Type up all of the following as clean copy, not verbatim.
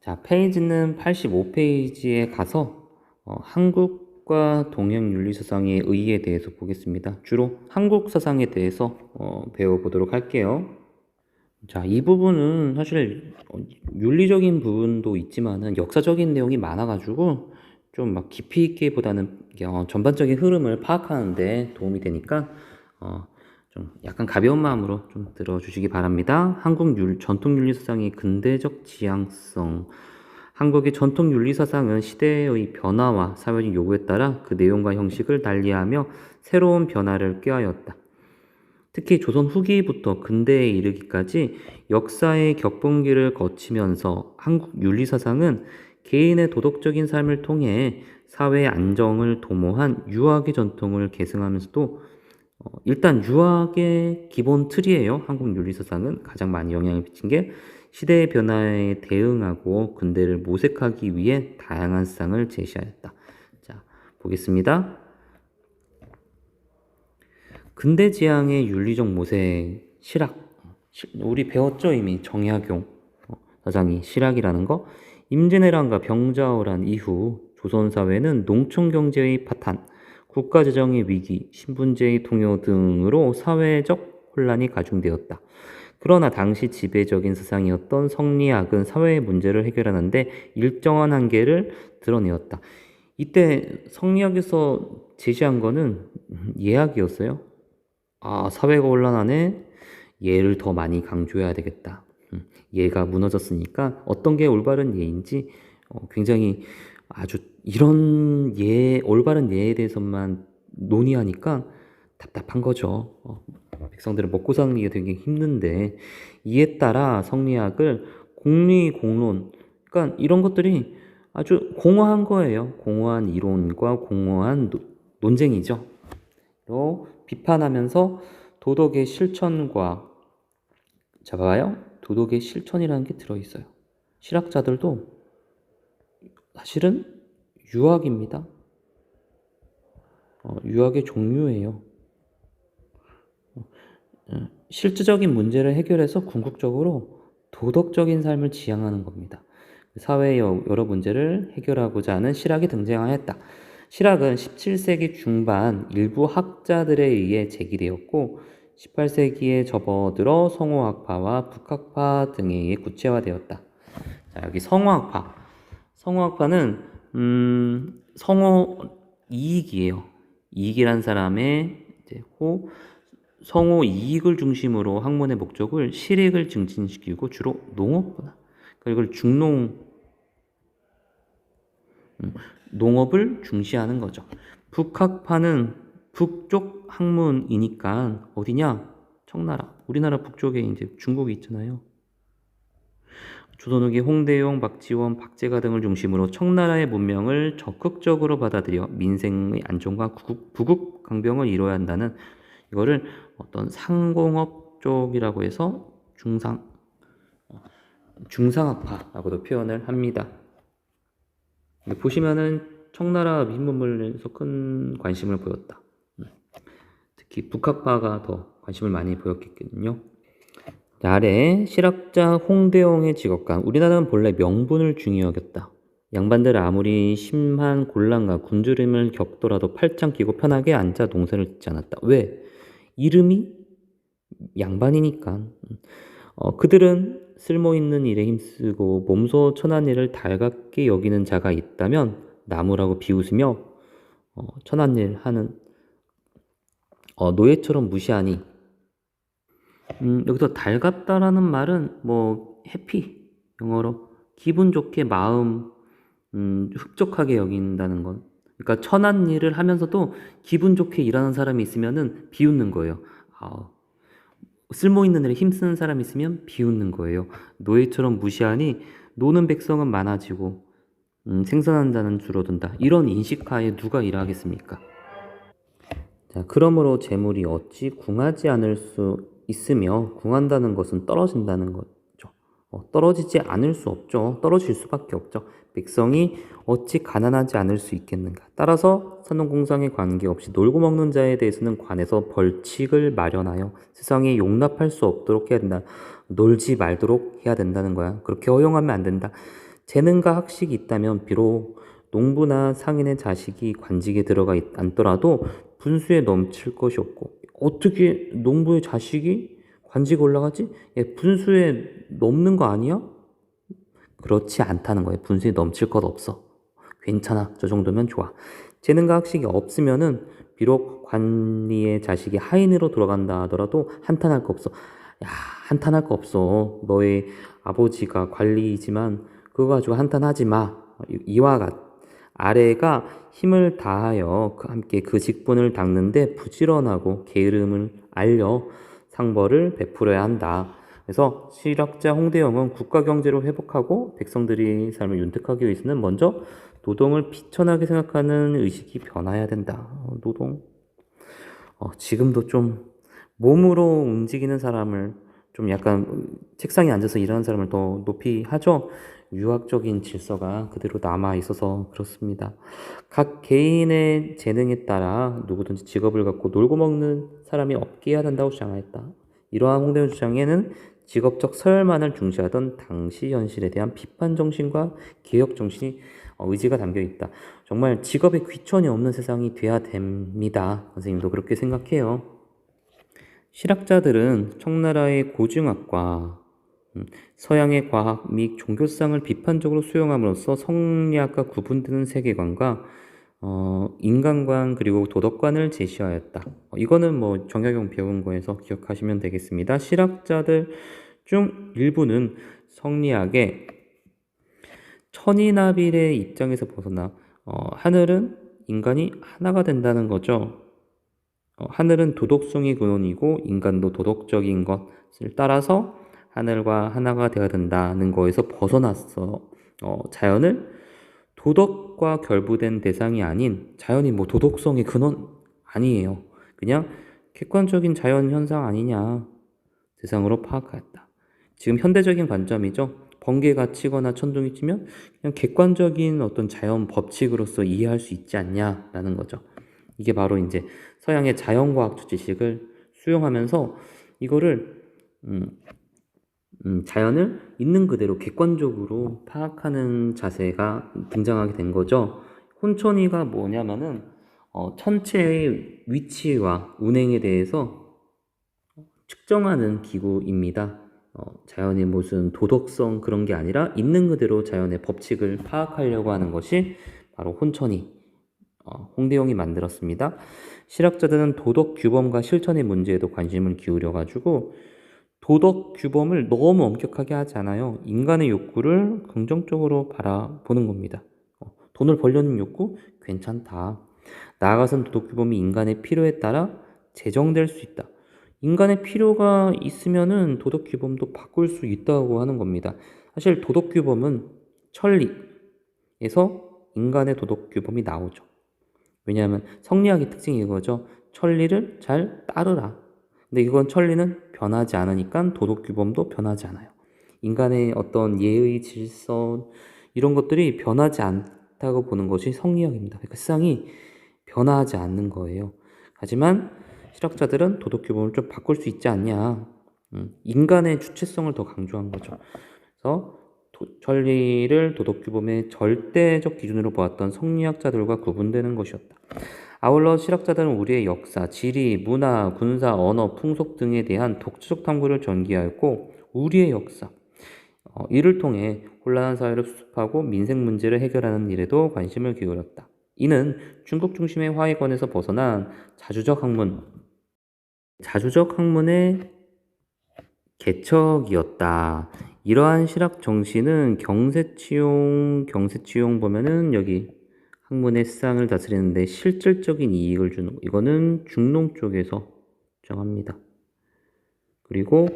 자, 페이지는 85페이지에 가서 한국과 동양 윤리 사상의 의의에 대해서 보겠습니다. 주로 한국 사상에 대해서 배워보도록 할게요. 자, 이 부분은 사실 윤리적인 부분도 있지만은 역사적인 내용이 많아가지고 좀 막 깊이 있기보다는 전반적인 흐름을 파악하는데 도움이 되니까 좀 약간 가벼운 마음으로 좀 들어주시기 바랍니다. 한국 전통 윤리 사상의 근대적 지향성. 한국의 전통 윤리 사상은 시대의 변화와 사회적 요구에 따라 그 내용과 형식을 달리하며 새로운 변화를 꾀하였다. 특히 조선 후기부터 근대에 이르기까지 역사의 격분기를 거치면서 한국 윤리 사상은 개인의 도덕적인 삶을 통해 사회의 안정을 도모한 유학의 전통을 계승하면서도 일단 유학의 기본 틀이에요. 한국 윤리 사상은 가장 많이 영향을 미친 게 시대의 변화에 대응하고 근대를 모색하기 위해 다양한 사상을 제시하였다. 자, 보겠습니다. 근대 지향의 윤리적 모색, 실학. 우리 배웠죠? 이미 정약용 사상이 실학이라는 거. 임진왜란과 병자호란 이후 조선사회는 농촌경제의 파탄, 국가재정의 위기, 신분제의 통요 등으로 사회적 혼란이 가중되었다. 그러나 당시 지배적인 사상이었던 성리학은 사회의 문제를 해결하는데 일정한 한계를 드러내었다. 이때 성리학에서 제시한 거는 예학이었어요. 사회가 혼란하네. 예를 더 많이 강조해야 되겠다. 예가 무너졌으니까 어떤 게 올바른 예인지 굉장히 아주 이런 올바른 예에 대해서만 논의하니까 답답한 거죠. 백성들은 먹고 사는 게 되게 힘든데 이에 따라 성리학을 공리, 공론, 그러니까 이런 것들이 아주 공허한 거예요. 공허한 이론과 공허한 논쟁이죠. 또 비판하면서 도덕의 실천과 자 봐요. 도덕의 실천이라는 게 들어있어요. 실학자들도 사실은 유학입니다. 유학의 종류예요. 실질적인 문제를 해결해서 궁극적으로 도덕적인 삶을 지향하는 겁니다. 사회의 여러 문제를 해결하고자 하는 실학이 등장하였다. 실학은 17세기 중반 일부 학자들에 의해 제기되었고 18세기에 접어들어 성호학파와 북학파 등에 의해 구체화되었다. 자, 여기 성호학파. 성호학파는 성호 이익이에요. 이익이란 사람의 이제 성호 이익을 중심으로 학문의 목적을 실익을 증진시키고 주로 농업, 이걸 농업을 중시하는 거죠. 북학파는 북쪽 학문이니까 어디냐? 청나라. 우리나라 북쪽에 이제 중국이 있잖아요. 조선 후기 홍대용, 박지원, 박제가 등을 중심으로 청나라의 문명을 적극적으로 받아들여 민생의 안정과 부국 강병을 이뤄야 한다는 이거를 어떤 상공업 쪽이라고 해서 중상학파라고도 표현을 합니다. 보시면은 청나라 민문물에서 큰 관심을 보였다. 특히 북학파가 더 관심을 많이 보였겠군요. 아래 실학자 홍대영의 직업관. 우리나라는 본래 명분을 중요 여겼다. 양반들 아무리 심한 곤란과 굶주림을 겪더라도 팔짱 끼고 편하게 앉아 농사를 짓지 않았다. 왜? 이름이 양반이니까. 그들은 쓸모있는 일에 힘쓰고 몸소 천한 일을 달갑게 여기는 자가 있다면 나무라고 비웃으며 천한 일 하는 노예처럼 무시하니 여기서 달갑다라는 말은 뭐 해피 영어로 기분 좋게 마음 흡족하게 여긴다는 건 그러니까 천한 일을 하면서도 기분 좋게 일하는 사람이 있으면은 비웃는 거예요. 쓸모있는 일에 힘쓰는 사람이 있으면 비웃는 거예요. 노예처럼 무시하니 노는 백성은 많아지고 생산한 자는 줄어든다. 이런 인식하에 누가 일하겠습니까? 자, 그러므로 재물이 어찌 궁하지 않을 수 있으며 궁한다는 것은 떨어진다는 거죠. 떨어지지 않을 수 없죠. 떨어질 수밖에 없죠. 백성이 어찌 가난하지 않을 수 있겠는가. 따라서 산농공상에 관계없이 놀고 먹는 자에 대해서는 관에서 벌칙을 마련하여 세상에 용납할 수 없도록 해야 된다. 놀지 말도록 해야 된다는 거야. 그렇게 허용하면 안 된다. 재능과 학식이 있다면 비록 농부나 상인의 자식이 관직에 들어가 않더라도 분수에 넘칠 것이 없고, 어떻게 농부의 자식이 관직에 올라가지? 야, 분수에 넘는 거 아니야? 그렇지 않다는 거예요. 분수에 넘칠 것 없어. 괜찮아. 저 정도면 좋아. 재능과 학식이 없으면은 비록 관리의 자식이 하인으로 들어간다 하더라도 한탄할 거 없어. 야, 한탄할 거 없어. 너의 아버지가 관리이지만 그거 가지고 한탄하지 마. 이와 같. 아래가 힘을 다하여 함께 그 직분을 닦는데 부지런하고 게으름을 알려 상벌을 베풀어야 한다. 그래서 실학자 홍대영은 국가 경제를 회복하고 백성들의 삶을 윤택하기 위해서는 먼저 노동을 비천하게 생각하는 의식이 변화해야 된다. 노동. 지금도 좀 몸으로 움직이는 사람을 좀 약간 책상에 앉아서 일하는 사람을 더 높이 하죠. 유학적인 질서가 그대로 남아 있어서 그렇습니다. 각 개인의 재능에 따라 누구든지 직업을 갖고 놀고 먹는 사람이 없게 해야 된다고 주장하였다. 이러한 홍대의 주장에는 직업적 서열만을 중시하던 당시 현실에 대한 비판 정신과 개혁 정신이 의지가 담겨 있다. 정말 직업에 귀천이 없는 세상이 돼야 됩니다. 선생님도 그렇게 생각해요. 실학자들은 청나라의 고증학과 서양의 과학 및 종교상을 비판적으로 수용함으로써 성리학과 구분되는 세계관과 인간관 그리고 도덕관을 제시하였다. 이거는 뭐 정약용 배운 거에서 기억하시면 되겠습니다. 실학자들 중 일부는 성리학의 천이나빌의 입장에서 벗어나 하늘은 인간이 하나가 된다는 거죠. 하늘은 도덕성이 근원이고 인간도 도덕적인 것을 따라서 하늘과 하나가 되어야 된다는 거에서 벗어났어. 자연을 도덕과 결부된 대상이 아닌, 자연이 뭐 도덕성의 근원 아니에요. 그냥 객관적인 자연 현상 아니냐 대상으로 파악하였다. 지금 현대적인 관점이죠. 번개가 치거나 천둥이 치면 그냥 객관적인 어떤 자연 법칙으로서 이해할 수 있지 않냐라는 거죠. 이게 바로 이제 서양의 자연과학적 지식을 수용하면서 이거를 자연을 있는 그대로 객관적으로 파악하는 자세가 등장하게 된 거죠. 혼천이가 뭐냐면은 천체의 위치와 운행에 대해서 측정하는 기구입니다. 자연의 무슨 도덕성 그런 게 아니라 있는 그대로 자연의 법칙을 파악하려고 하는 것이 바로 혼천이 홍대영이 만들었습니다. 실학자들은 도덕 규범과 실천의 문제에도 관심을 기울여 가지고 도덕 규범을 너무 엄격하게 하지 않아요. 인간의 욕구를 긍정적으로 바라보는 겁니다. 돈을 벌려는 욕구 괜찮다. 나아가선 도덕 규범이 인간의 필요에 따라 제정될 수 있다. 인간의 필요가 있으면은 도덕 규범도 바꿀 수 있다고 하는 겁니다. 사실 도덕 규범은 천리에서 인간의 도덕 규범이 나오죠. 왜냐하면 성리학의 특징이 이거죠. 천리를 잘 따르라. 근데 이건 천리는 변하지 않으니까 도덕 규범도 변하지 않아요. 인간의 어떤 예의, 질서 이런 것들이 변하지 않다고 보는 것이 성리학입니다. 그러니까 세상이 변하지 않는 거예요. 하지만 실학자들은 도덕 규범을 좀 바꿀 수 있지 않냐. 인간의 주체성을 더 강조한 거죠. 그래서 천리를 도덕 규범의 절대적 기준으로 보았던 성리학자들과 구분되는 것이었다. 아울러 실학자들은 우리의 역사, 지리, 문화, 군사, 언어, 풍속 등에 대한 독자적 탐구를 전개하였고 우리의 역사, 이를 통해 혼란한 사회를 수습하고 민생 문제를 해결하는 일에도 관심을 기울였다. 이는 중국 중심의 화해권에서 벗어난 자주적 학문의 개척이었다. 이러한 실학 정신은 경세치용 보면은 여기 학문의 세상을 다스리는데 실질적인 이익을 주는 거. 이거는 중농 쪽에서 주장합니다. 그리고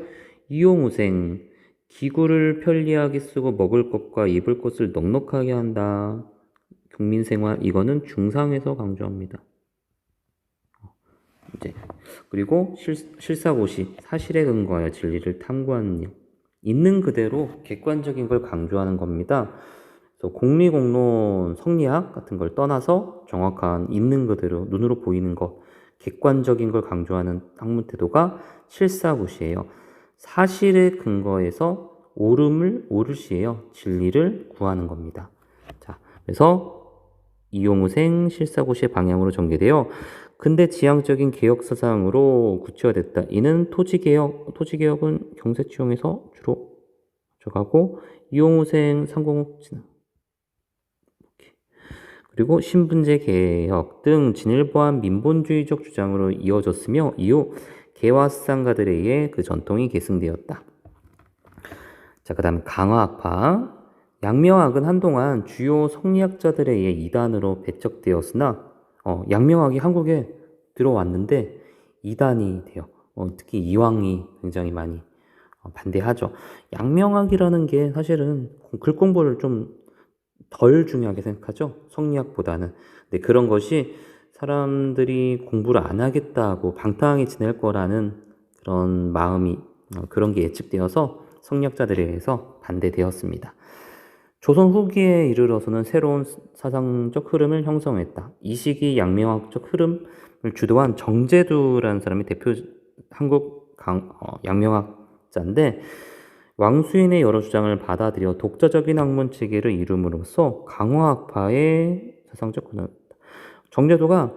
이용우생, 기구를 편리하게 쓰고 먹을 것과 입을 것을 넉넉하게 한다. 국민생활, 이거는 중상에서 강조합니다. 이제 그리고 실사고시, 사실에 근거하여 진리를 탐구하는 일, 있는 그대로 객관적인 걸 강조하는 겁니다. 그래서 공리공론, 성리학 같은 걸 떠나서 정확한 있는 그대로 눈으로 보이는 것, 객관적인 걸 강조하는 학문 태도가 실사고시예요. 사실에 근거해서 오롯이에요. 진리를 구하는 겁니다. 자, 그래서 이용우생 실사고시의 방향으로 전개되어 근대 지향적인 개혁 사상으로 구체화됐다. 이는 토지개혁은 경세치용에서 주로 가져가고 이용우생 상공업 진학 그리고 신분제 개혁 등 진일보한 민본주의적 주장으로 이어졌으며 이후 개화사상가들에 의해 그 전통이 계승되었다. 자, 그 다음 강화학파. 양명학은 한동안 주요 성리학자들에 의해 이단으로 배척되었으나 양명학이 한국에 들어왔는데 이단이 돼요. 특히 이황이 굉장히 많이 반대하죠. 양명학이라는 게 사실은 글 공부를 좀 덜 중요하게 생각하죠. 성리학보다는. 근데 그런 것이 사람들이 공부를 안 하겠다고 방탕하게 지낼 거라는 그런 마음이 그런 게 예측되어서 성리학자들에 의해서 반대되었습니다. 조선 후기에 이르러서는 새로운 사상적 흐름을 형성했다. 이 시기 양명학적 흐름을 주도한 정제두라는 사람이 대표 한국 양명학자인데 왕수인의 여러 주장을 받아들여 독자적인 학문 체계를 이룸으로써 강화학파의 사상적 근원이다. 정제도가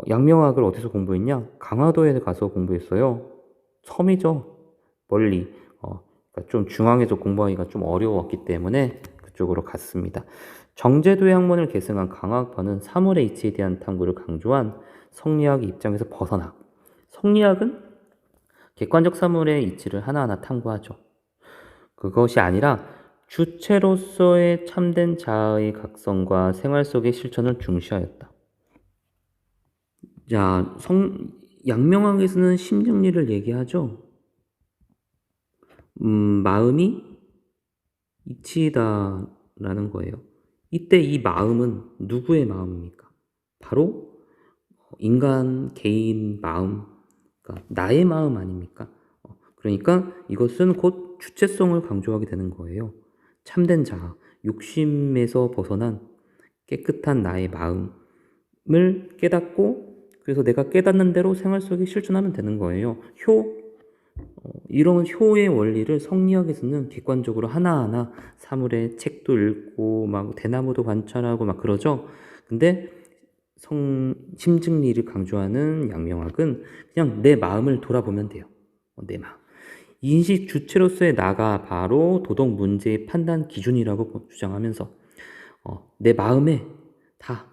양명학을 어디서 공부했냐? 강화도에 가서 공부했어요. 섬이죠. 멀리. 그러니까 좀 중앙에서 공부하기가 좀 어려웠기 때문에 그쪽으로 갔습니다. 정제도의 학문을 계승한 강화학파는 사물의 이치에 대한 탐구를 강조한 성리학 입장에서 벗어나 성리학은 객관적 사물의 이치를 하나하나 탐구하죠. 그것이 아니라 주체로서의 참된 자아의 각성과 생활 속의 실천을 중시하였다. 자, 양명학에서는 심정리를 얘기하죠. 마음이 이치다라는 거예요. 이때 이 마음은 누구의 마음입니까? 바로 인간, 개인 마음, 그러니까 나의 마음 아닙니까? 그러니까 이것은 곧 주체성을 강조하게 되는 거예요. 참된 자아, 욕심에서 벗어난 깨끗한 나의 마음을 깨닫고 그래서 내가 깨닫는 대로 생활 속에 실천하면 되는 거예요. 이런 효의 원리를 성리학에서는 객관적으로 하나하나 사물의 책도 읽고 막 대나무도 관찰하고 막 그러죠. 근데 심증리를 강조하는 양명학은 그냥 내 마음을 돌아보면 돼요. 내 마음. 인식 주체로서의 나가 바로 도덕 문제의 판단 기준이라고 주장하면서 내 마음에 다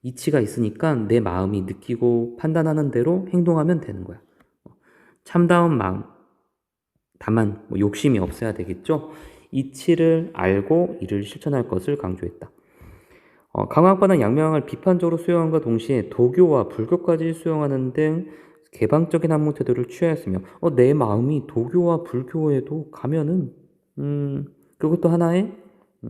이치가 있으니까 내 마음이 느끼고 판단하는 대로 행동하면 되는 거야. 참다운 마음. 다만 욕심이 없어야 되겠죠. 이치를 알고 이를 실천할 것을 강조했다. 강화학파는 양명학을 비판적으로 수용함과 동시에 도교와 불교까지 수용하는 등 개방적인 학문 태도를 취하였으며 내 마음이 도교와 불교에도 가면은 그것도 하나의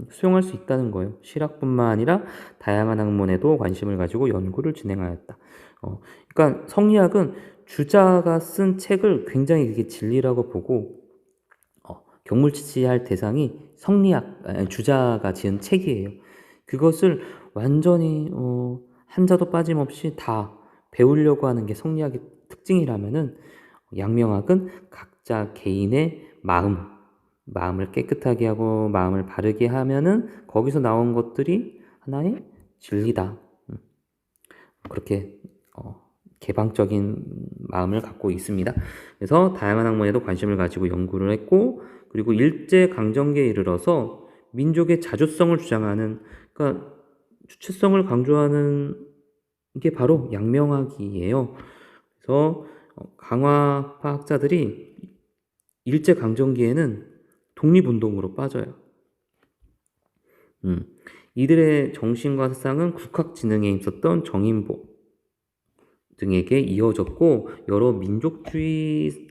수용할 수 있다는 거예요. 실학뿐만 아니라 다양한 학문에도 관심을 가지고 연구를 진행하였다. 그러니까 성리학은 주자가 쓴 책을 굉장히 그게 진리라고 보고 경물치치할 대상이 주자가 지은 책이에요. 그것을 완전히 한자도 빠짐없이 다 배우려고 하는 게 성리학의 특징이라면은 양명학은 각자 개인의 마음을 깨끗하게 하고 마음을 바르게 하면은 거기서 나온 것들이 하나의 진리다. 그렇게 개방적인 마음을 갖고 있습니다. 그래서 다양한 학문에도 관심을 가지고 연구를 했고 그리고 일제강점기에 이르러서 민족의 자주성을 주장하는 그러니까 주체성을 강조하는 게 바로 양명학이에요. 그래서 강화파 학자들이 일제강점기에는 독립운동으로 빠져요. 이들의 정신과 사상은 국학진흥에 힘썼던 정인보 등에게 이어졌고 여러 민족주의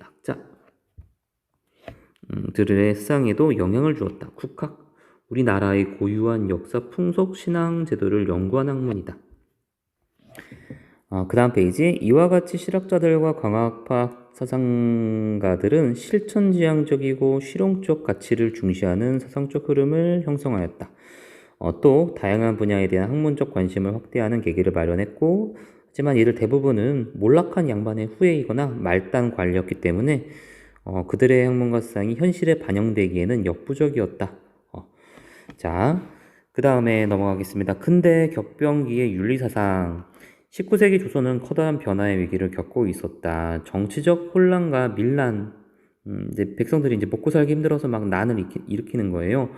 학자들의 사상에도 영향을 주었다. 국학, 우리나라의 고유한 역사, 풍속, 신앙 제도를 연구한 학문이다. 그 다음 페이지. 이와 같이 실학자들과 강학파 사상가들은 실천지향적이고 실용적 가치를 중시하는 사상적 흐름을 형성하였다. 또 다양한 분야에 대한 학문적 관심을 확대하는 계기를 마련했고 하지만 이들 대부분은 몰락한 양반의 후예이거나 말단 관리였기 때문에 그들의 학문과 사상이 현실에 반영되기에는 역부족이었다. 자, 그 다음에 넘어가겠습니다. 근대 격변기의 윤리사상. 19세기 조선은 커다란 변화의 위기를 겪고 있었다. 정치적 혼란과 밀란, 이제 백성들이 이제 먹고 살기 힘들어서 막 난을 일으키는 거예요.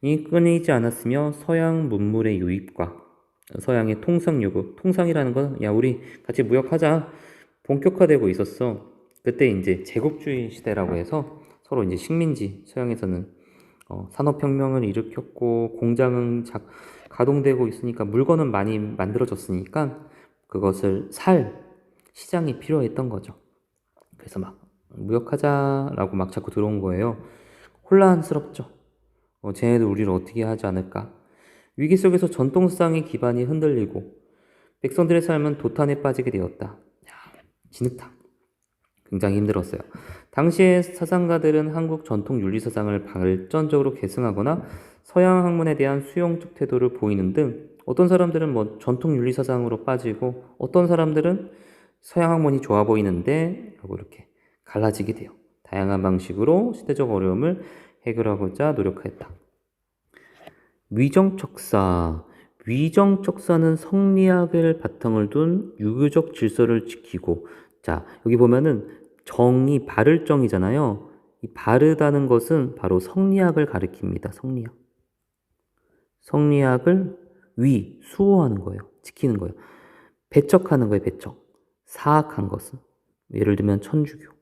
이 끊이지 않았으며 서양 문물의 유입과 서양의 통상 요구, 통상이라는 건 야 우리 같이 무역하자 본격화되고 있었어. 그때 이제 제국주의 시대라고 해서 서로 이제 식민지 서양에서는 산업혁명을 일으켰고 공장은 가동되고 있으니까 물건은 많이 만들어졌으니까 그것을 살 시장이 필요했던 거죠. 그래서 막 무역하자라고 막 자꾸 들어온 거예요. 혼란스럽죠. 쟤네들 우리를 어떻게 하지 않을까? 위기 속에서 전통상의 기반이 흔들리고 백성들의 삶은 도탄에 빠지게 되었다. 야, 진흙탕. 굉장히 힘들었어요. 당시의 사상가들은 한국 전통 윤리 사상을 발전적으로 계승하거나 서양 학문에 대한 수용적 태도를 보이는 등 어떤 사람들은 뭐 전통 윤리 사상으로 빠지고 어떤 사람들은 서양 학문이 좋아 보이는데 하고 이렇게 갈라지게 돼요. 다양한 방식으로 시대적 어려움을 해결하고자 노력했다. 위정척사. 위정척사는 성리학을 바탕을 둔 유교적 질서를 지키고, 자, 여기 보면은 정이 바를 정이잖아요. 이 바르다는 것은 바로 성리학을 가리킵니다. 성리학. 성리학을 수호하는 거예요. 지키는 거예요. 배척하는 거예요. 배척. 사악한 것은. 예를 들면 천주교.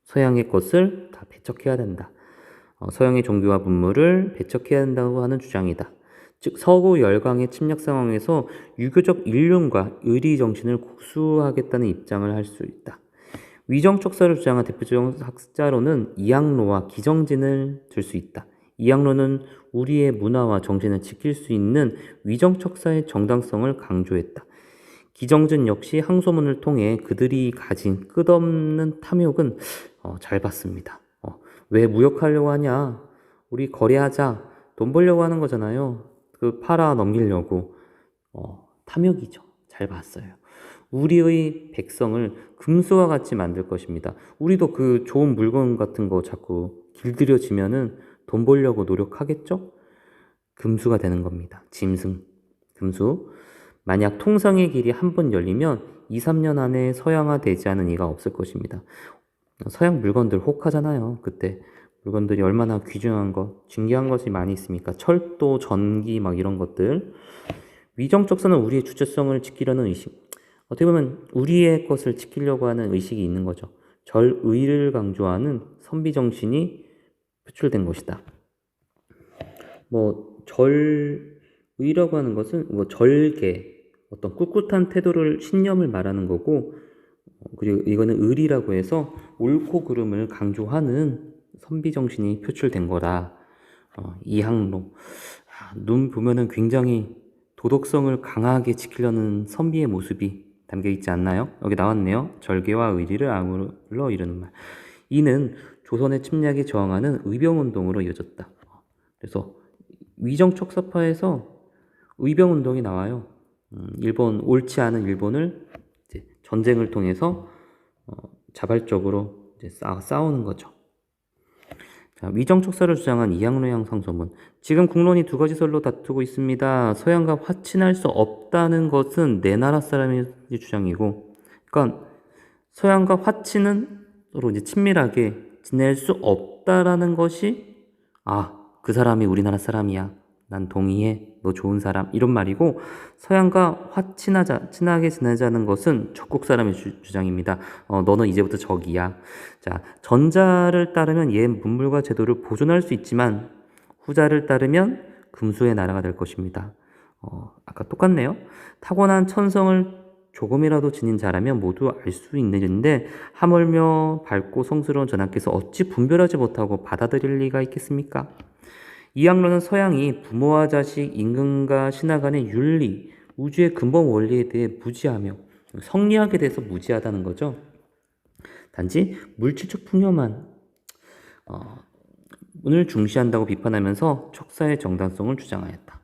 서양의 것을 다 배척해야 된다. 서양의 종교와 문물을 배척해야 한다고 하는 주장이다. 즉 서구 열강의 침략 상황에서 유교적 일륜과 의리 정신을 국수하겠다는 입장을 할 수 있다. 위정척사를 주장한 대표적 학자로는 이항로와 기정진을 들 수 있다. 이항로는 우리의 문화와 정신을 지킬 수 있는 위정척사의 정당성을 강조했다. 기정진 역시 항소문을 통해 그들이 가진 끝없는 탐욕은 잘 봤습니다. 왜 무역하려고 하냐? 우리 거래하자. 돈 벌려고 하는 거잖아요. 그 팔아 넘기려고. 탐욕이죠. 잘 봤어요. 우리의 백성을 금수와 같이 만들 것입니다. 우리도 그 좋은 물건 같은 거 자꾸 길들여지면은 돈 벌려고 노력하겠죠? 금수가 되는 겁니다. 짐승, 금수. 만약 통상의 길이 한 번 열리면 2, 3년 안에 서양화되지 않은 이가 없을 것입니다. 서양 물건들 혹하잖아요. 그때 물건들이 얼마나 귀중한 것, 중요한 것이 많이 있습니까? 철도, 전기 막 이런 것들. 위정척사는 우리의 주체성을 지키려는 의식. 어떻게 보면 우리의 것을 지키려고 하는 의식이 있는 거죠. 절의를 강조하는 선비정신이 표출된 것이다. 뭐 절의라고 하는 것은 뭐 절개, 어떤 꿋꿋한 태도를 신념을 말하는 거고, 그리고 이거는 의리라고 해서 옳고 그름을 강조하는 선비정신이 표출된 거다. 이항로. 눈 보면은 굉장히 도덕성을 강하게 지키려는 선비의 모습이 담겨 있지 않나요? 여기 나왔네요. 절개와 의리를 아울러 이루는 말. 이는 조선의 침략에 저항하는 의병운동으로 이어졌다. 그래서 위정척사파에서 의병운동이 나와요. 일본, 옳지 않은 일본을 이제 전쟁을 통해서 자발적으로 이제 싸우는 거죠. 자, 위정척사를 주장한 이항로양 상소문. 지금 국론이 두 가지 설로 다투고 있습니다. 서양과 화친할 수 없다는 것은 내 나라 사람의 주장이고, 그러니까 서양과 화친은 서로 이제 친밀하게 지낼 수 없다라는 것이 그 사람이 우리나라 사람이야. 난 동의해. 너 좋은 사람. 이런 말이고, 서양과 친하게 지내자는 것은 적국 사람의 주장입니다. 너는 이제부터 적이야. 자, 전자를 따르면 옛 문물과 제도를 보존할 수 있지만, 후자를 따르면 금수의 나라가 될 것입니다. 아까 똑같네요. 타고난 천성을 조금이라도 지닌 자라면 모두 알 수 있는 일인데, 하물며 밝고 성스러운 전하께서 어찌 분별하지 못하고 받아들일 리가 있겠습니까? 이항로는 서양이 부모와 자식, 임금과 신하 간의 윤리, 우주의 근본 원리에 대해 무지하며 성리학에 대해서 무지하다는 거죠. 단지 물질적 풍요만 을 중시한다고 비판하면서 척사의 정당성을 주장하였다.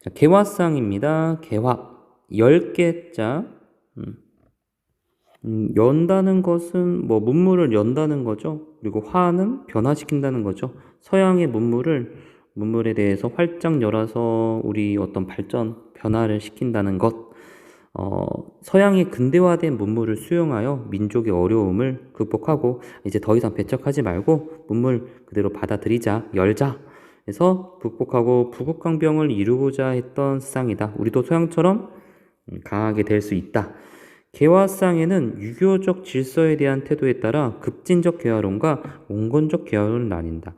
자, 개화상입니다. 개화 10개자 연다는 것은 뭐 문물을 연다는 거죠. 그리고 화는 변화시킨다는 거죠. 서양의 문물에 대해서 활짝 열어서 우리 어떤 발전, 변화를 시킨다는 것. 서양의 근대화된 문물을 수용하여 민족의 어려움을 극복하고 이제 더 이상 배척하지 말고 문물 그대로 받아들이자, 열자. 해서 극복하고 부국강병을 이루고자 했던 세상이다. 우리도 서양처럼 강하게 될 수 있다. 개화상에는 유교적 질서에 대한 태도에 따라 급진적 개화론과 온건적 개화론을 나뉜다.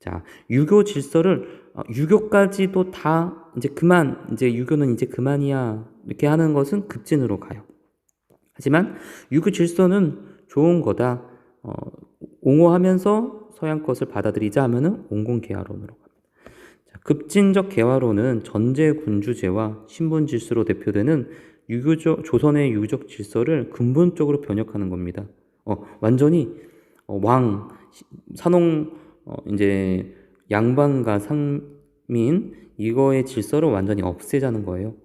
자, 유교 질서를 유교까지도 다 이제 그만, 이제 유교는 이제 그만이야 이렇게 하는 것은 급진으로 가요. 하지만 유교 질서는 좋은 거다. 옹호하면서 서양 것을 받아들이자 하면은 온건 개화론으로 갑니다. 자, 급진적 개화론은 전제 군주제와 신분 질서로 대표되는 조선의 유교적 질서를 근본적으로 변혁하는 겁니다. 완전히 왕, 산홍, 이제 양반과 상민 이거의 질서를 완전히 없애자는 거예요.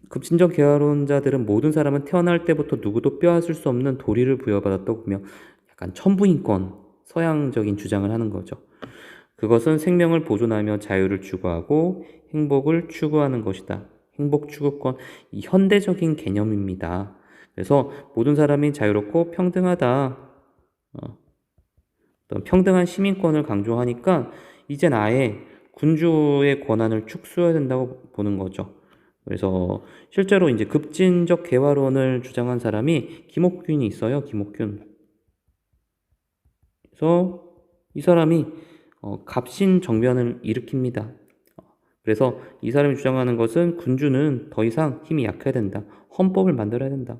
급진적 개화론자들은 모든 사람은 태어날 때부터 누구도 빼앗을 수 없는 도리를 부여받았다고 보며 약간 천부인권, 서양적인 주장을 하는 거죠. 그것은 생명을 보존하며 자유를 추구하고 행복을 추구하는 것이다. 행복 추구권, 이 현대적인 개념입니다. 그래서 모든 사람이 자유롭고 평등하다. 어떤 평등한 시민권을 강조하니까 이젠 아예 군주의 권한을 축소해야 된다고 보는 거죠. 그래서 실제로 이제 급진적 개화론을 주장한 사람이 김옥균이 있어요. 김옥균. 그래서 이 사람이 갑신정변을 일으킵니다. 그래서 이 사람이 주장하는 것은 군주는 더 이상 힘이 약해야 된다. 헌법을 만들어야 된다.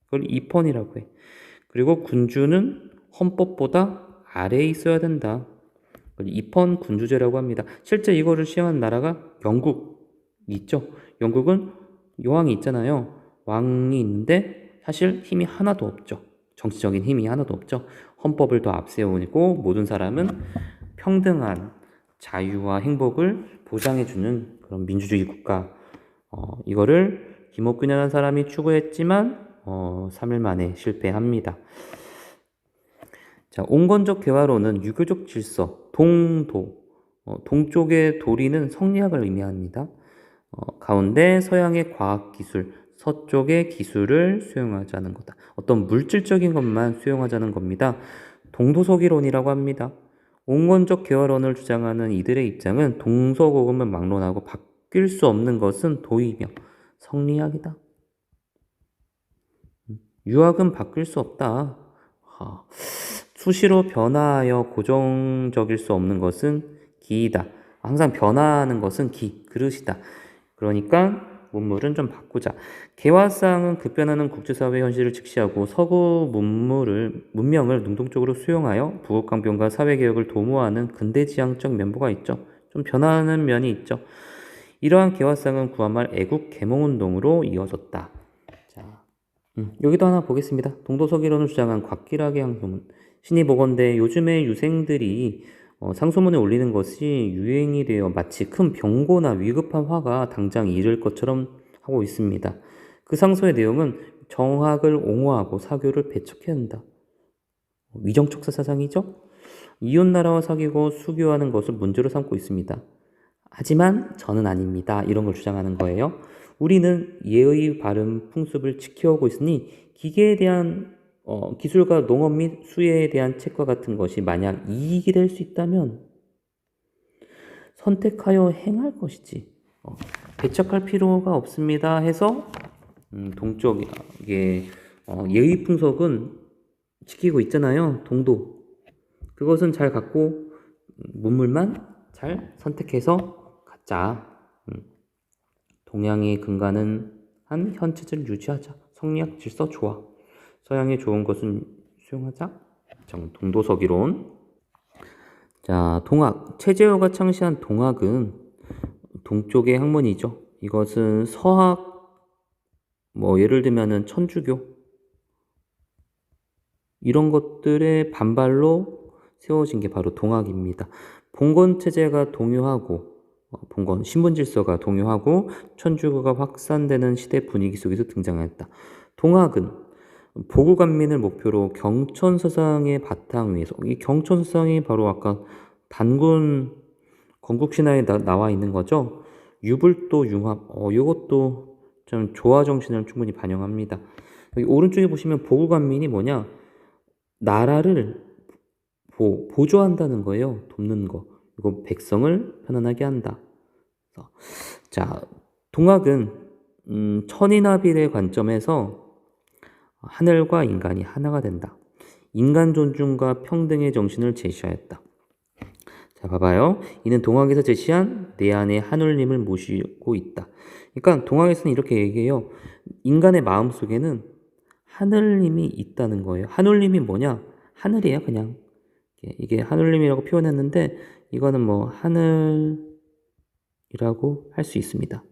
그걸 입헌이라고 해. 그리고 군주는 헌법보다 아래에 있어야 된다. 그걸 입헌 군주제라고 합니다. 실제 이거를 시행한 나라가 영국이 있죠. 영국은 여왕이 있잖아요. 왕이 있는데 사실 힘이 하나도 없죠. 정치적인 힘이 하나도 없죠. 헌법을 더 앞세우고 모든 사람은 평등한 자유와 행복을 보장해주는 그런 민주주의 국가. 이거를 김옥균이라는 사람이 추구했지만 3일 만에 실패합니다. 자, 온건적 개화론은 유교적 질서, 동도, 동쪽의 도리는 성리학을 의미합니다. 가운데 서양의 과학기술, 서쪽의 기술을 수용하자는 거다. 어떤 물질적인 것만 수용하자는 겁니다. 동도서기론이라고 합니다. 온건적 개화론을 주장하는 이들의 입장은 동서고금을 막론하고 바뀔 수 없는 것은 도이며 성리학이다. 유학은 바뀔 수 없다. 수시로 변화하여 고정적일 수 없는 것은 기이다. 항상 변화하는 것은 그릇이다. 그러니까 문물은 좀 바꾸자. 개화상은 급변하는 국제사회 현실을 직시하고 서구 문명을 능동적으로 수용하여 부국강병과 사회개혁을 도모하는 근대지향적 면모가 있죠. 좀 변하는 면이 있죠. 이러한 개화상은 구한말 애국 계몽운동으로 이어졌다. 자, 여기도 하나 보겠습니다. 동도서기론을 주장한 곽길학의 항소문. 신이 보건대 요즘의 유생들이 상소문에 올리는 것이 유행이 되어 마치 큰 병고나 위급한 화가 당장 이를 것처럼 하고 있습니다. 그 상소의 내용은 정학을 옹호하고 사교를 배척해야 한다. 위정척사 사상이죠? 이웃나라와 사귀고 수교하는 것을 문제로 삼고 있습니다. 하지만 저는 아닙니다. 이런 걸 주장하는 거예요. 우리는 예의 바른 풍습을 지켜오고 있으니 기계에 대한 기술과 농업 및 수혜에 대한 책과 같은 것이 만약 이익이 될 수 있다면 선택하여 행할 것이지 배척할 필요가 없습니다 해서 동쪽의 예의 풍속은 지키고 있잖아요. 동도. 그것은 잘 갖고 문물만 잘 선택해서 갖자. 동양의 근간은 한 현체를 유지하자. 성리학 질서 좋아. 서양의 좋은 것은 수용하자. 동도서기론. 자, 동학. 최재호가 창시한 동학은 동쪽의 학문이죠. 이것은 서학, 예를 들면은 천주교 이런 것들의 반발로 세워진 게 바로 동학입니다. 봉건 체제가 동요하고 봉건 신분 질서가 동요하고 천주교가 확산되는 시대 분위기 속에서 등장했다. 동학은 보고간민을 목표로 경천서상의 바탕 위에서, 이 경천서상이 바로 아까 단군 건국신화에 나와 있는 거죠. 유불도 융합, 이것도 좀 조화 정신을 충분히 반영합니다. 여기 오른쪽에 보시면 보고간민이 뭐냐? 나라를 보조한다는 거예요. 돕는 거. 그리고 백성을 편안하게 한다. 자, 동학은 천인합일의 관점에서 하늘과 인간이 하나가 된다. 인간 존중과 평등의 정신을 제시하였다. 자, 봐봐요. 이는 동학에서 제시한 내 안에 하늘님을 모시고 있다. 그러니까 동학에서는 이렇게 얘기해요. 인간의 마음 속에는 하늘님이 있다는 거예요. 하늘님이 뭐냐? 하늘이에요, 그냥. 이게 하늘님이라고 표현했는데 이거는 뭐 하늘이라고 할 수 있습니다.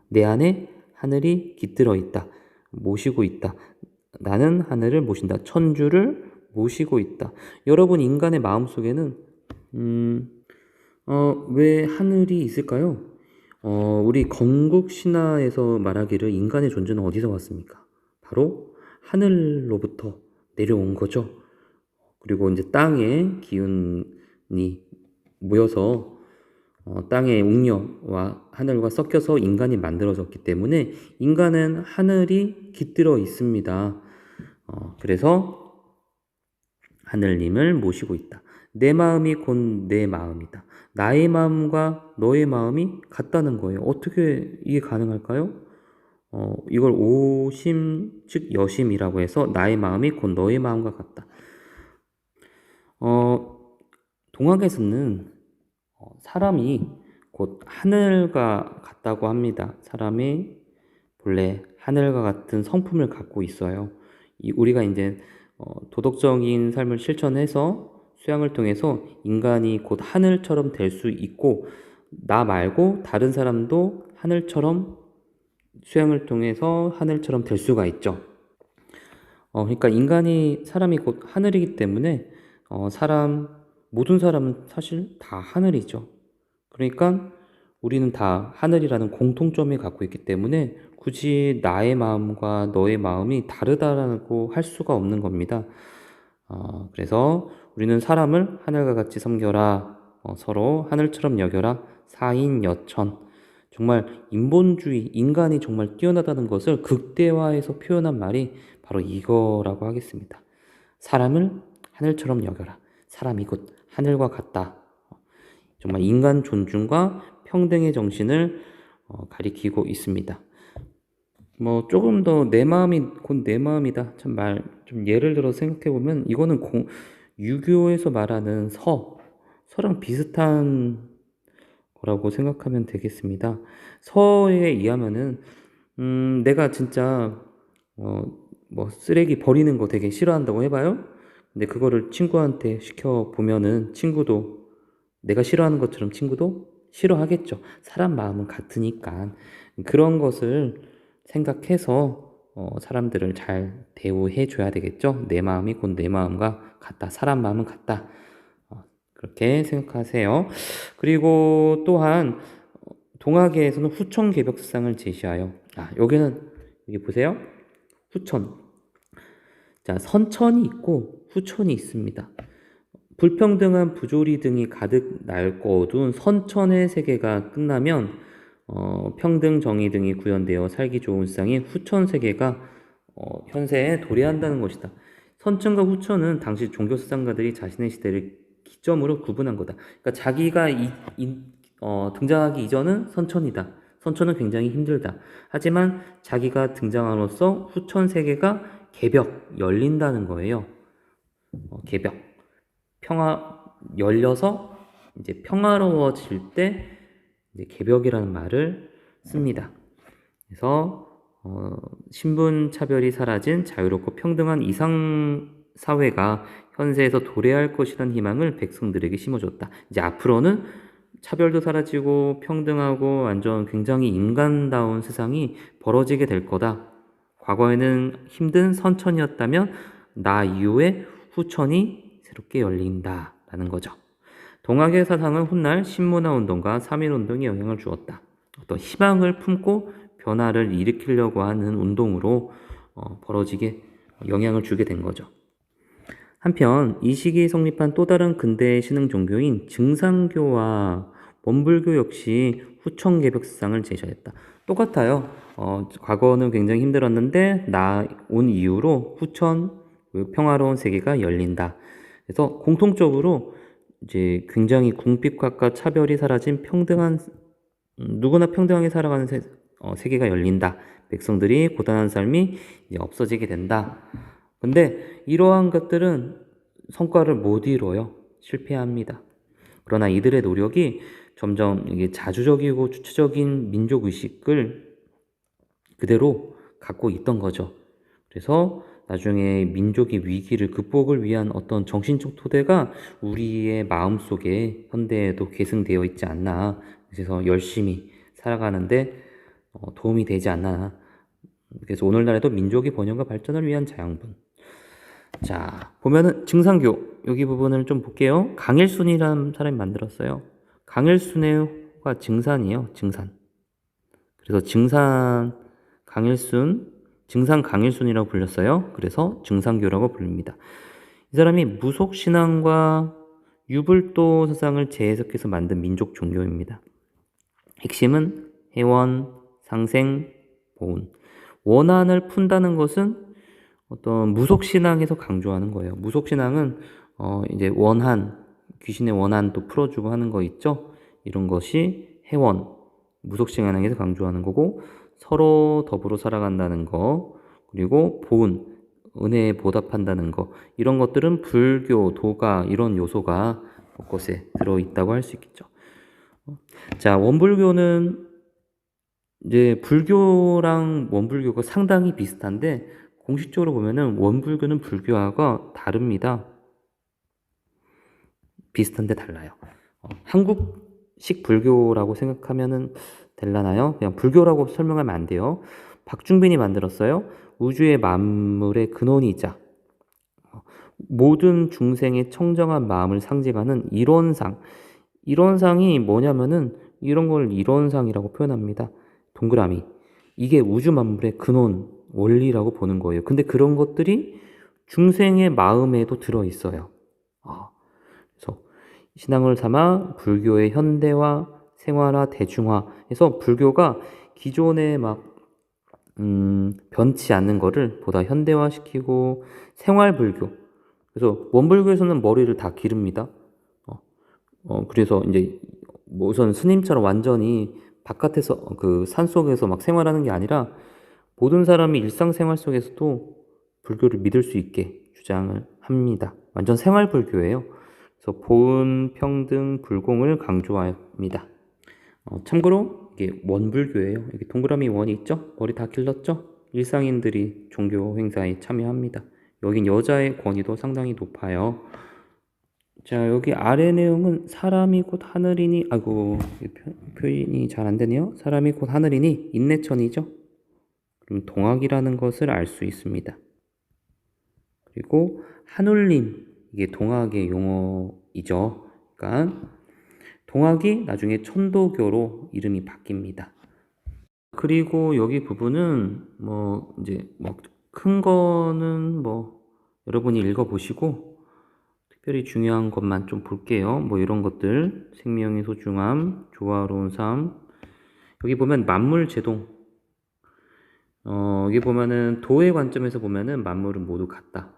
내 안에 하늘이 깃들어 있다. 모시고 있다. 나는 하늘을 모신다. 천주를 모시고 있다. 여러분 인간의 마음속에는 왜 하늘이 있을까요? 우리 건국신화에서 말하기를 인간의 존재는 어디서 왔습니까? 바로 하늘로부터 내려온 거죠. 그리고 이제 땅의 기운이 모여서 땅의 웅녀와 하늘과 섞여서 인간이 만들어졌기 때문에 인간은 하늘이 깃들어 있습니다. 그래서 하늘님을 모시고 있다. 내 마음이 곧 내 마음이다. 나의 마음과 너의 마음이 같다는 거예요. 어떻게 이게 가능할까요? 이걸 오심 즉 여심이라고 해서 나의 마음이 곧 너의 마음과 같다. 동학에서는 사람이 곧 하늘과 같다고 합니다. 사람이 본래 하늘과 같은 성품을 갖고 있어요. 우리가 이제 도덕적인 삶을 실천해서 수양을 통해서 인간이 곧 하늘처럼 될 수 있고 나 말고 다른 사람도 하늘처럼 수양을 통해서 하늘처럼 될 수가 있죠. 그러니까 사람이 곧 하늘이기 때문에 모든 사람은 사실 다 하늘이죠. 그러니까 우리는 다 하늘이라는 공통점을 갖고 있기 때문에 굳이 나의 마음과 너의 마음이 다르다고 할 수가 없는 겁니다. 그래서 우리는 사람을 하늘과 같이 섬겨라. 서로 하늘처럼 여겨라. 사인여천. 정말 인본주의, 인간이 정말 뛰어나다는 것을 극대화해서 표현한 말이 바로 이거라고 하겠습니다. 사람을 하늘처럼 여겨라. 사람이 곧 하늘과 같다. 정말 인간 존중과 평등의 정신을 가리키고 있습니다. 조금 더 내 마음이 곧 내 마음이다. 좀 예를 들어 생각해 보면 이거는 유교에서 말하는 서랑 비슷한 거라고 생각하면 되겠습니다. 서에 의하면은 내가 진짜 쓰레기 버리는 거 되게 싫어한다고 해봐요. 근데 그거를 친구한테 시켜 보면은 친구도 내가 싫어하는 것처럼 친구도 싫어하겠죠. 사람 마음은 같으니까 그런 것을 생각해서 사람들을 잘 대우해 줘야 되겠죠. 내 마음이 곧 내 마음과 같다. 사람 마음은 같다. 그렇게 생각하세요. 그리고 또한 동학에서는 후천개벽상을 제시하여 여기 보세요. 후천. 자, 선천이 있고 후천이 있습니다. 불평등한 부조리 등이 가득 낡고 어두운 선천의 세계가 끝나면 평등, 정의 등이 구현되어 살기 좋은 세상이 후천 세계가 현세에 도래한다는 것이다. 선천과 후천은 당시 종교 사상가들이 자신의 시대를 기점으로 구분한 거다. 그러니까 자기가 등장하기 이전은 선천이다. 선천은 굉장히 힘들다. 하지만 자기가 등장함으로써 후천 세계가 열린다는 거예요. 개벽. 열려서 이제 평화로워질 때 이제 개벽이라는 말을 씁니다. 그래서 신분 차별이 사라진 자유롭고 평등한 이상 사회가 현세에서 도래할 것이라는 희망을 백성들에게 심어줬다. 이제 앞으로는 차별도 사라지고 평등하고 완전 굉장히 인간다운 세상이 벌어지게 될 거다. 과거에는 힘든 선천이었다면 나 이후에 후천이 새롭게 열린다라는 거죠. 동학의 사상은 훗날 신문화운동과 3.1운동에 영향을 주었다. 어떤 희망을 품고 변화를 일으키려고 하는 운동으로 벌어지게 영향을 주게 된 거죠. 한편 이 시기에 성립한 또 다른 근대 신흥 종교인 증산교와 원불교 역시 후천 개벽상을 제시했다. 똑같아요. 과거는 굉장히 힘들었는데 나온 이후로 후천 평화로운 세계가 열린다. 그래서 공통적으로 이제 굉장히 궁핍각과 차별이 사라진 평등한 누구나 평등하게 살아가는 세계가 열린다. 백성들이 고단한 삶이 이제 없어지게 된다. 근데 이러한 것들은 성과를 못 이뤄요. 실패합니다. 그러나 이들의 노력이 점점 이게 자주적이고 주체적인 민족 의식을 그대로 갖고 있던 거죠. 그래서 나중에 민족의 위기를 극복을 위한 어떤 정신적 토대가 우리의 마음속에 현대에도 계승되어 있지 않나. 그래서 열심히 살아가는데 도움이 되지 않나. 그래서 오늘날에도 민족의 번영과 발전을 위한 자양분. 자, 보면은 증산교 여기 부분을 좀 볼게요. 강일순이라는 사람이 만들었어요. 강일순의 호가 증산이에요. 증산. 그래서 증산 강일순이라고 불렸어요. 그래서 증산교라고 불립니다. 이 사람이 무속신앙과 유불도 사상을 재해석해서 만든 민족 종교입니다. 핵심은 해원, 상생, 보훈. 원한을 푼다는 것은 어떤 무속신앙에서 강조하는 거예요. 무속신앙은 이제 원한, 귀신의 원한도 풀어주고 하는 거 있죠? 이런 것이 해원, 무속신앙에서 강조하는 거고, 서로 더불어 살아간다는 거, 그리고 보은, 은혜에 보답한다는 거, 이런 것들은 불교, 도가, 이런 요소가 곳곳에 들어있다고 할 수 있겠죠. 자, 원불교는 이제 불교랑 원불교가 상당히 비슷한데, 공식적으로 보면은 원불교는 불교하고 다릅니다. 비슷한데 달라요. 한국식 불교라고 생각하면은 될라나요? 그냥 불교라고 설명하면 안 돼요. 박중빈이 만들었어요. 우주의 만물의 근원이자 모든 중생의 청정한 마음을 상징하는 이론상. 이론상이 뭐냐면은 이런 걸 이론상이라고 표현합니다. 동그라미. 이게 우주 만물의 근원, 원리라고 보는 거예요. 근데 그런 것들이 중생의 마음에도 들어있어요. 그래서 신앙을 삼아 불교의 현대화, 생활화, 대중화해서 불교가 기존에 막 변치 않는 거를 보다 현대화시키고 생활불교. 그래서 원불교에서는 머리를 다 기릅니다. 그래서 이제 우선 스님처럼 완전히 바깥에서 그 산속에서 막 생활하는 게 아니라 모든 사람이 일상생활 속에서도 불교를 믿을 수 있게 주장을 합니다. 완전 생활불교예요. 그래서 보은, 평등, 불공을 강조합니다. 참고로 이게 원불교예요. 여기 동그라미 원이 있죠? 머리 다 길렀죠? 일상인들이 종교 행사에 참여합니다. 여긴 여자의 권위도 상당히 높아요. 자, 여기 아래 내용은 사람이 곧 하늘이니, 아이고, 표현이 잘 안 되네요. 사람이 곧 하늘이니 인내천이죠. 그럼 동학이라는 것을 알 수 있습니다. 그리고 한울림, 이게 동학의 용어이죠. 그러니까 동학이 나중에 천도교로 이름이 바뀝니다. 그리고 여기 부분은 뭐 이제 뭐 큰 거는 뭐 여러분이 읽어보시고 특별히 중요한 것만 좀 볼게요. 뭐 이런 것들, 생명의 소중함, 조화로운 삶. 여기 보면 만물 제동. 여기 보면은 도의 관점에서 보면은 만물은 모두 같다.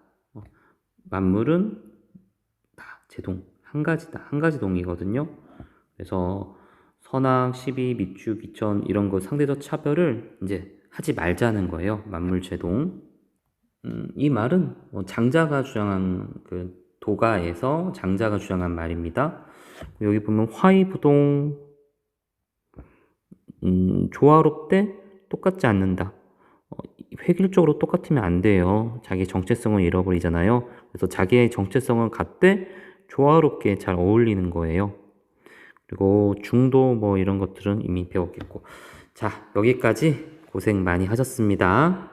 만물은 다 제동, 한 가지다. 한 가지 동이거든요. 그래서 선악, 시비, 미추, 비천 이런 거 상대적 차별을 이제 하지 말자는 거예요. 만물제동. 이 말은 장자가 주장한 그 도가에서 장자가 주장한 말입니다. 여기 보면 화이부동, 조화롭되 똑같지 않는다. 획일적으로 똑같으면 안 돼요. 자기 정체성을 잃어버리잖아요. 그래서 자기의 정체성을 갖되 조화롭게 잘 어울리는 거예요. 그리고 중도 뭐 이런 것들은 이미 배웠겠고. 자, 여기까지 고생 많이 하셨습니다.